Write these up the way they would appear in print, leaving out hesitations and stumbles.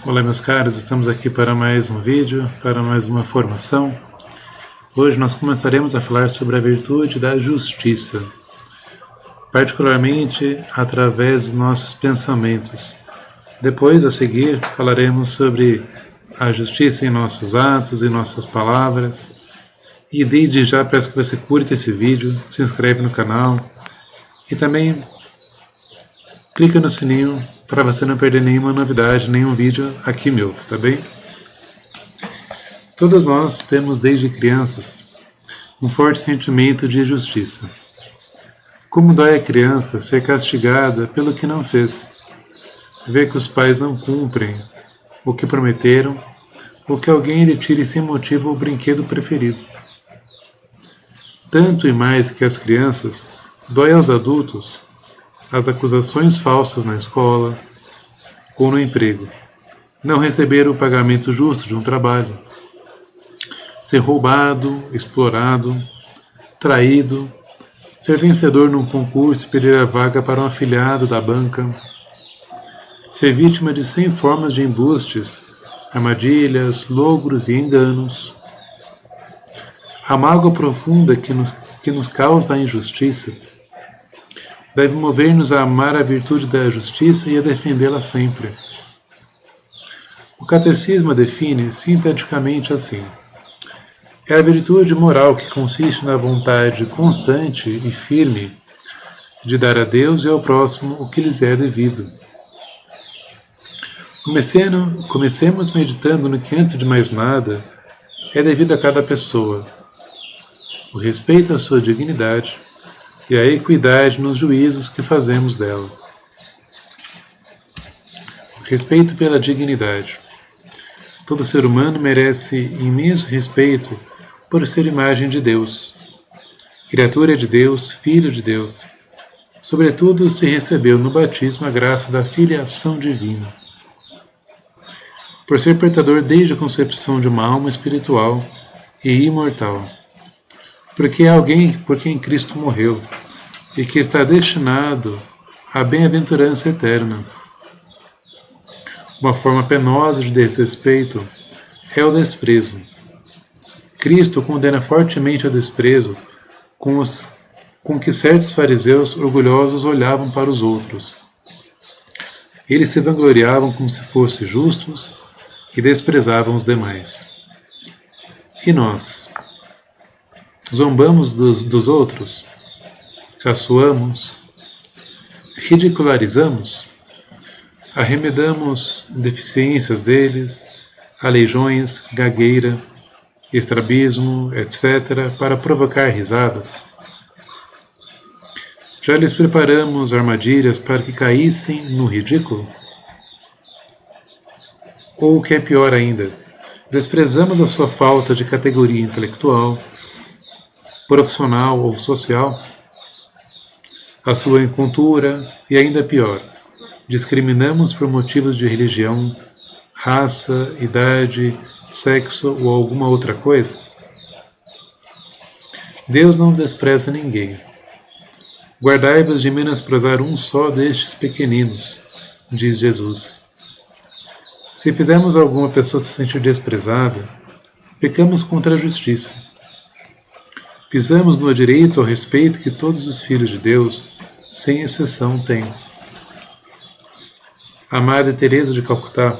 Olá meus caros, estamos aqui para mais um vídeo, para mais uma formação. Hoje nós começaremos a falar sobre a virtude da justiça, particularmente através dos nossos pensamentos. Depois, a seguir, falaremos sobre a justiça em nossos atos e nossas palavras. E desde já peço que você curta esse vídeo, se inscreve no canal e também clica no sininho para você não perder nenhuma novidade, nenhum vídeo aqui meu, está bem? Todos nós temos desde crianças um forte sentimento de justiça. Como dói a criança ser castigada pelo que não fez, ver que os pais não cumprem o que prometeram, ou que alguém lhe tire sem motivo o brinquedo preferido. Tanto e mais que as crianças, dói aos adultos as acusações falsas na escola ou no emprego, não receber o pagamento justo de um trabalho, ser roubado, explorado, traído, ser vencedor num concurso e perder a vaga para um afiliado da banca, ser vítima de 100 formas de embustes, armadilhas, logros e enganos. A mágoa profunda que nos causa a injustiça deve mover-nos a amar a virtude da justiça e a defendê-la sempre. O catecismo a define sinteticamente assim: é a virtude moral que consiste na vontade constante e firme de dar a Deus e ao próximo o que lhes é devido. Comecemos meditando no que, antes de mais nada, é devido a cada pessoa: o respeito à sua dignidade e a equidade nos juízos que fazemos dela. Respeito pela dignidade. Todo ser humano merece imenso respeito por ser imagem de Deus, criatura de Deus, filho de Deus. Sobretudo, se recebeu no batismo a graça da filiação divina. Por ser portador desde a concepção de uma alma espiritual e imortal. Porque é alguém por quem Cristo morreu e que está destinado à bem-aventurança eterna. Uma forma penosa de desrespeito é o desprezo. Cristo condena fortemente o desprezo com que certos fariseus orgulhosos olhavam para os outros. Eles se vangloriavam como se fossem justos e desprezavam os demais. E nós? Zombamos dos outros? Caçoamos? Ridicularizamos? Arremedamos deficiências deles, aleijões, gagueira, estrabismo, etc., para provocar risadas? Já lhes preparamos armadilhas para que caíssem no ridículo? Ou o que é pior ainda, desprezamos a sua falta de categoria intelectual, profissional ou social, a sua incultura e, ainda pior, discriminamos por motivos de religião, raça, idade, sexo ou alguma outra coisa? Deus não despreza ninguém. Guardai-vos de menosprezar um só destes pequeninos, diz Jesus. Se fizermos alguma pessoa se sentir desprezada, pecamos contra a justiça. Pisamos no direito ao respeito que todos os filhos de Deus, sem exceção, têm. A Madre Teresa de Calcutá,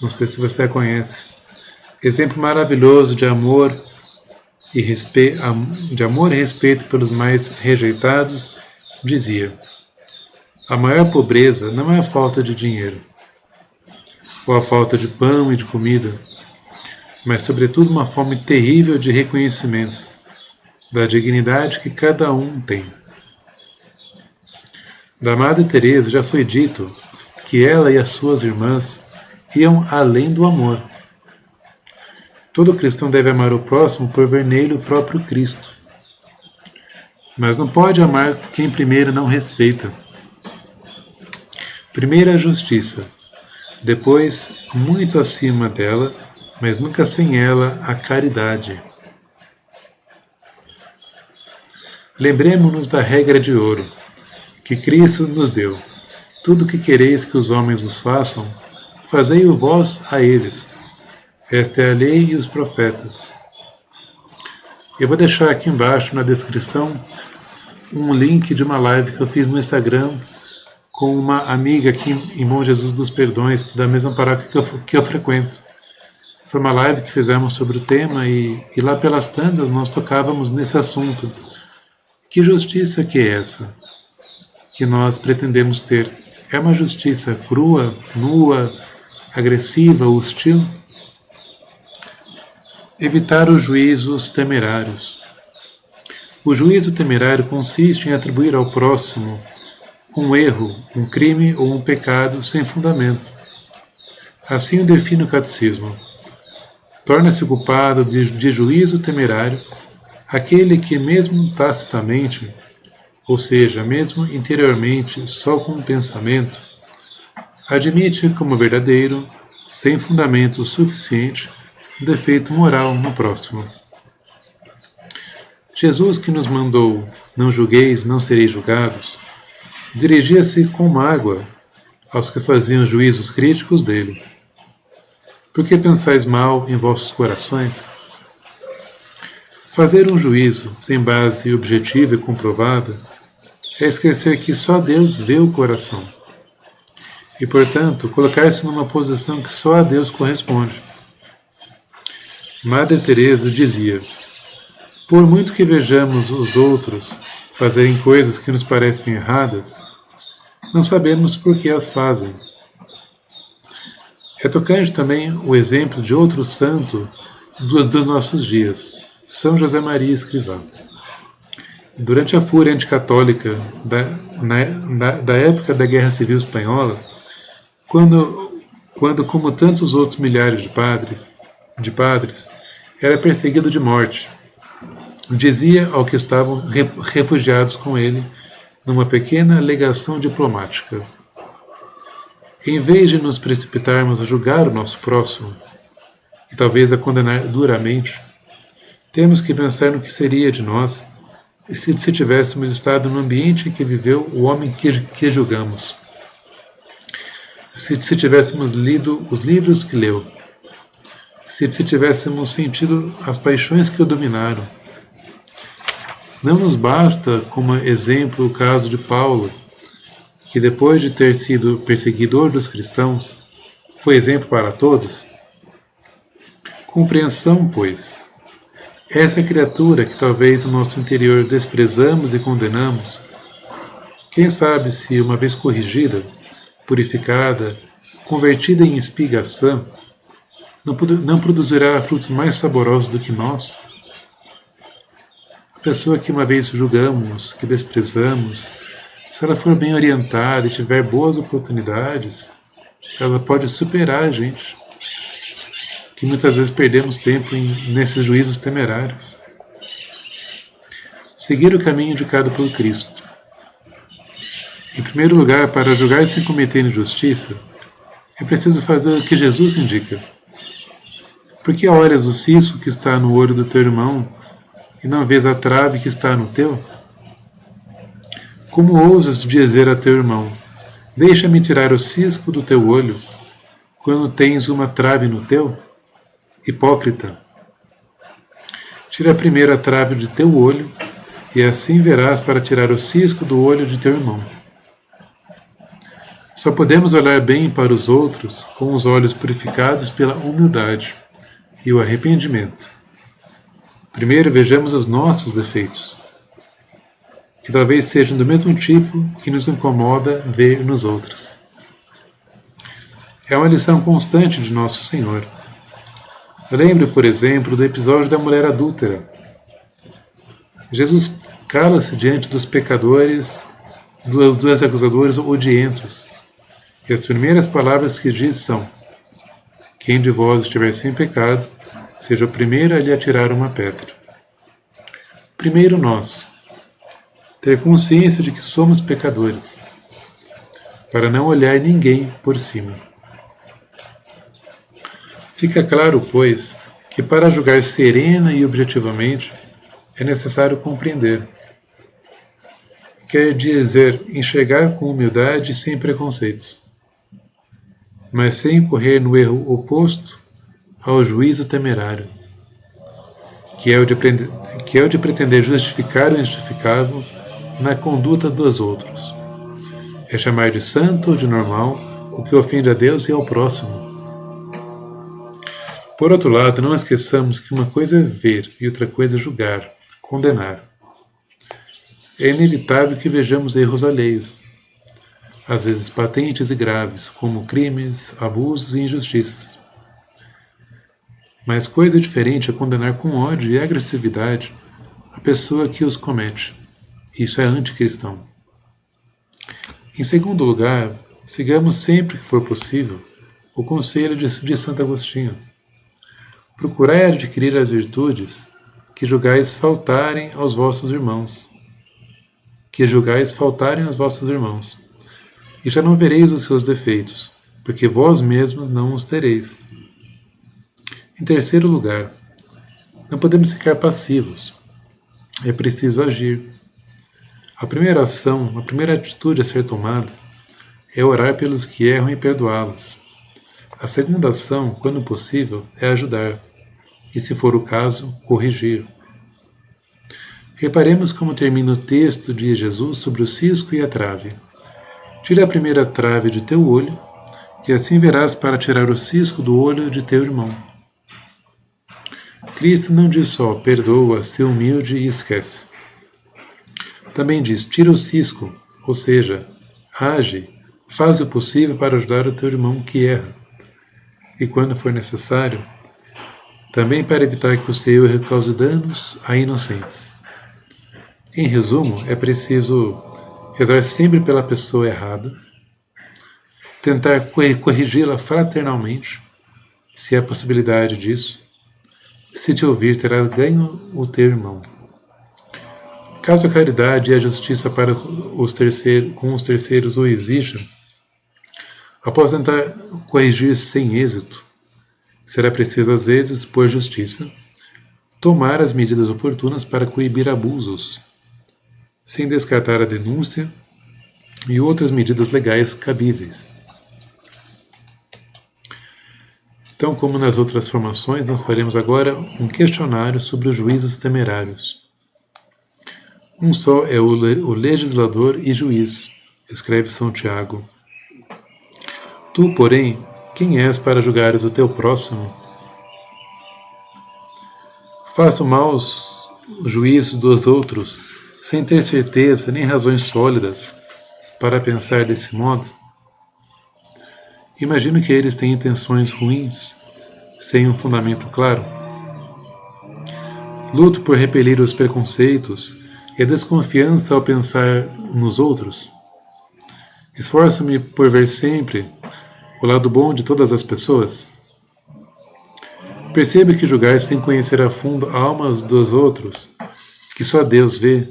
não sei se você a conhece, exemplo maravilhoso de amor e respeito pelos mais rejeitados, dizia: a maior pobreza não é a falta de dinheiro, ou a falta de pão e de comida, mas sobretudo uma fome terrível de reconhecimento da dignidade que cada um tem. Da Madre Teresa já foi dito que ela e as suas irmãs iam além do amor. Todo cristão deve amar o próximo por ver nele o próprio Cristo. Mas não pode amar quem primeiro não respeita. Primeiro a justiça, depois, muito acima dela, mas nunca sem ela, a caridade. Lembremo-nos da regra de ouro que Cristo nos deu: tudo o que quereis que os homens vos façam, fazei-o vós a eles. Esta é a lei e os profetas. Eu vou deixar aqui embaixo na descrição um link de uma live que eu fiz no Instagram com uma amiga aqui em Bom Jesus dos Perdões, da mesma paróquia que eu frequento. Foi uma live que fizemos sobre o tema e lá pelas tantas nós tocávamos nesse assunto. Que justiça que é essa que nós pretendemos ter? É uma justiça crua, nua, agressiva, hostil? Evitar os juízos temerários. O juízo temerário consiste em atribuir ao próximo um erro, um crime ou um pecado sem fundamento. Assim o define o catecismo. Torna-se culpado de juízo temerário aquele que, mesmo tacitamente, ou seja, mesmo interiormente, só com o pensamento, admite como verdadeiro, sem fundamento suficiente, um defeito moral no próximo. Jesus, que nos mandou não julgueis, não sereis julgados, dirigia-se com mágoa aos que faziam juízos críticos dele. Por que pensais mal em vossos corações? Fazer um juízo sem base objetiva e comprovada é esquecer que só Deus vê o coração e, portanto, colocar-se numa posição que só a Deus corresponde. Madre Teresa dizia: por muito que vejamos os outros fazerem coisas que nos parecem erradas, não sabemos por que as fazem. É tocante também o exemplo de outro santo dos nossos dias, São José Maria Escrivá. Durante a fúria anticatólica da época da Guerra Civil Espanhola, quando como tantos outros milhares de padres, era perseguido de morte, dizia ao que estavam refugiados com ele numa pequena legação diplomática: em vez de nos precipitarmos a julgar o nosso próximo, e talvez a condenar duramente, temos que pensar no que seria de nós se tivéssemos estado no ambiente em que viveu o homem que julgamos, se tivéssemos lido os livros que leu, se tivéssemos sentido as paixões que o dominaram. Não nos basta como exemplo o caso de Paulo, que depois de ter sido perseguidor dos cristãos, foi exemplo para todos? Compreensão, pois. Essa criatura que talvez no nosso interior desprezamos e condenamos, quem sabe se, uma vez corrigida, purificada, convertida em espigação, não produzirá frutos mais saborosos do que nós? A pessoa que uma vez julgamos, que desprezamos, se ela for bem orientada e tiver boas oportunidades, ela pode superar a gente, que muitas vezes perdemos tempo nesses juízos temerários. Seguir o caminho indicado por Cristo. Em primeiro lugar, para julgar sem cometer injustiça, é preciso fazer o que Jesus indica. Por que olhas o cisco que está no olho do teu irmão e não vês a trave que está no teu? Como ousas dizer a teu irmão: deixa-me tirar o cisco do teu olho, quando tens uma trave no teu? Hipócrita! Tira primeiro a trave de teu olho, e assim verás para tirar o cisco do olho de teu irmão. Só podemos olhar bem para os outros com os olhos purificados pela humildade e o arrependimento. Primeiro vejamos os nossos defeitos, que talvez sejam do mesmo tipo que nos incomoda ver nos outros. É uma lição constante de Nosso Senhor. Lembre, por exemplo, do episódio da mulher adúltera. Jesus cala-se diante dos pecadores, dos acusadores odientos. E as primeiras palavras que diz são: quem de vós estiver sem pecado, seja o primeiro a lhe atirar uma pedra. Primeiro nós, ter consciência de que somos pecadores, para não olhar ninguém por cima. Fica claro, pois, que para julgar serena e objetivamente é necessário compreender. Quer dizer, enxergar com humildade e sem preconceitos. mas sem incorrer no erro oposto ao juízo temerário, que é o de pretender justificar o injustificável na conduta dos outros. É chamar de santo ou de normal o que ofende a Deus e ao próximo. Por outro lado, não esqueçamos que uma coisa é ver e outra coisa é julgar, condenar. É inevitável que vejamos erros alheios, às vezes patentes e graves, como crimes, abusos e injustiças. Mas coisa diferente é condenar com ódio e agressividade a pessoa que os comete. Isso é anticristão. Em segundo lugar, sigamos sempre que for possível o conselho de Santo Agostinho. Procurai adquirir as virtudes que julgais faltarem aos vossos irmãos. E já não vereis os seus defeitos, porque vós mesmos não os tereis. Em terceiro lugar, não podemos ficar passivos. É preciso agir. A primeira atitude a ser tomada é orar pelos que erram e perdoá-los. A segunda ação, quando possível, é ajudar. E, se for o caso, corrigir. Reparemos como termina o texto de Jesus sobre o cisco e a trave. Tira a primeira trave de teu olho, e assim verás para tirar o cisco do olho de teu irmão. Cristo não diz só, perdoa, sê humilde e esquece. Também diz, tira o cisco, ou seja, age, faz o possível para ajudar o teu irmão que erra. E quando for necessário, também para evitar que o seu erro cause danos a inocentes. Em resumo, é preciso rezar sempre pela pessoa errada, tentar corrigi-la fraternalmente, se há possibilidade disso. Se te ouvir, terá ganho o teu irmão. Caso a caridade e a justiça com os terceiros o exijam, após tentar corrigir sem êxito, será preciso, às vezes, por justiça, tomar as medidas oportunas para coibir abusos, sem descartar a denúncia e outras medidas legais cabíveis. Então, como nas outras formações, nós faremos agora um questionário sobre os juízos temerários. Um só é o legislador e juiz, escreve São Tiago. Tu, porém, quem és para julgares o teu próximo? Faço maus juízos dos outros, sem ter certeza nem razões sólidas para pensar desse modo? Imagino que eles têm intenções ruins, sem um fundamento claro. Luto por repelir os preconceitos e a desconfiança ao pensar nos outros. Esforço-me por ver sempre o lado bom de todas as pessoas. Percebe que julgar sem conhecer a fundo almas dos outros, que só Deus vê,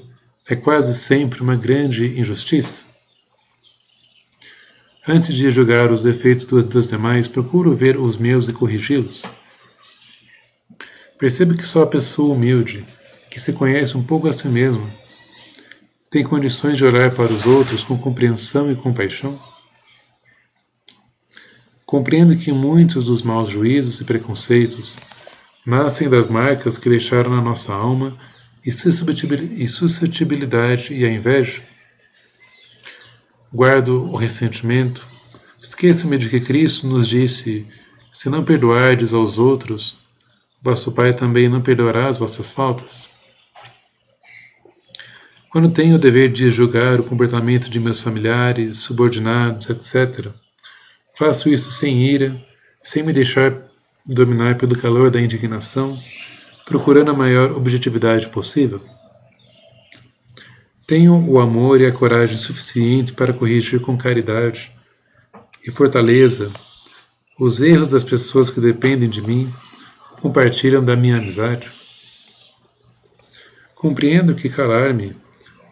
é quase sempre uma grande injustiça. Antes de julgar os defeitos dos demais, procuro ver os meus e corrigi-los. Percebo que só a pessoa humilde, que se conhece um pouco a si mesma, tem condições de olhar para os outros com compreensão e compaixão. Compreendo que muitos dos maus juízos e preconceitos nascem das marcas que deixaram na nossa alma e suscetibilidade e a inveja. Guardo o ressentimento. Esqueça-me de que Cristo nos disse, se não perdoardes aos outros, vosso Pai também não perdoará as vossas faltas. Quando tenho o dever de julgar o comportamento de meus familiares, subordinados, etc., faço isso sem ira, sem me deixar dominar pelo calor da indignação, procurando a maior objetividade possível. Tenho o amor e a coragem suficientes para corrigir com caridade e fortaleza os erros das pessoas que dependem de mim ou compartilham da minha amizade. Compreendo que calar-me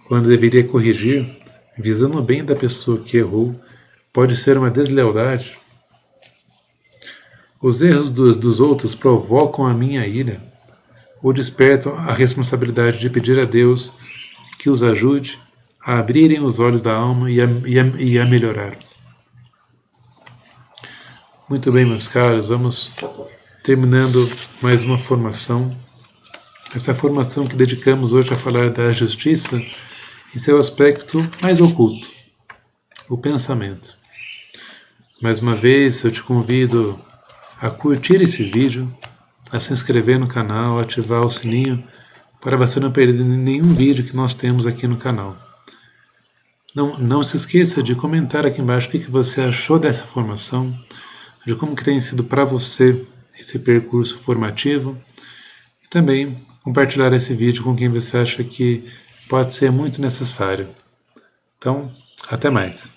quando deveria corrigir, visando o bem da pessoa que errou, pode ser uma deslealdade. Os erros dos outros provocam a minha ira ou despertam a responsabilidade de pedir a Deus que os ajude a abrirem os olhos da alma e a melhorar. Muito bem, meus caros, vamos terminando mais uma formação. Essa formação que dedicamos hoje a falar da justiça em seu aspecto mais oculto, o pensamento. Mais uma vez, eu te convido a curtir esse vídeo, a se inscrever no canal, ativar o sininho para você não perder nenhum vídeo que nós temos aqui no canal. Não se esqueça de comentar aqui embaixo o que você achou dessa formação, de como que tem sido para você esse percurso formativo e também compartilhar esse vídeo com quem você acha que pode ser muito necessário. Então, até mais!